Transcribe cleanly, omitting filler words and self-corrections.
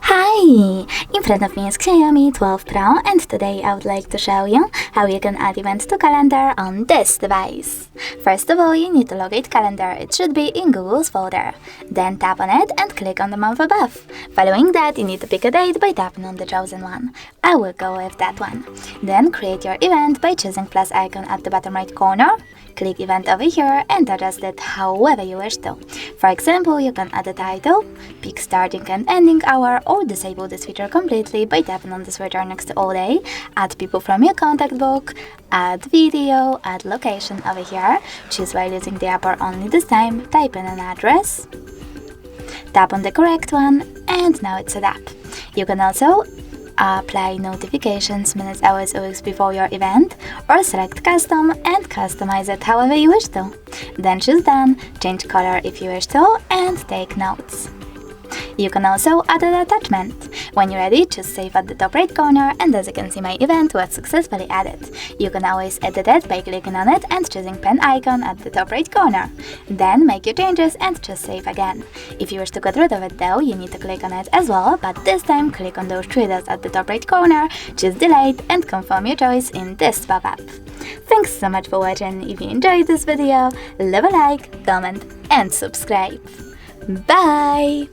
Hi! In front of me is Xiaomi 12 Pro, and today I would like to show you how you can add event to calendar on this device. First of all, you need to locate calendar. It should be in Google's folder. Then tap on it and click on the month above. Following that, you need to pick a date by tapping on the chosen one. I will go with that one. Then create your event by choosing plus icon at the bottom right corner. Click event over here and adjust it however you wish to. For example, you can add a title, pick starting and ending hour, or disable this feature completely by tapping on the switcher next to all day, add people from your contact book, add video, add location over here, choose while using the app or only this time, type in an address, tap on the correct one, and now it's set up. You can also apply notifications minutes, hours, or weeks before your event, or select custom and customize it however you wish to. Then choose done, change color if you wish to, and take notes. You can also add an attachment. When you're ready, choose save at the top right corner, and as you can see, my event was successfully added. You can always edit it by clicking on it and choosing pen icon at the top right corner. Then make your changes and choose save again. If you wish to get rid of it though, you need to click on it as well, but this time click on those three dots at the top right corner, choose delete, and confirm your choice in this pop-up. Thanks so much for watching. If you enjoyed this video, leave a like, comment, and subscribe. Bye!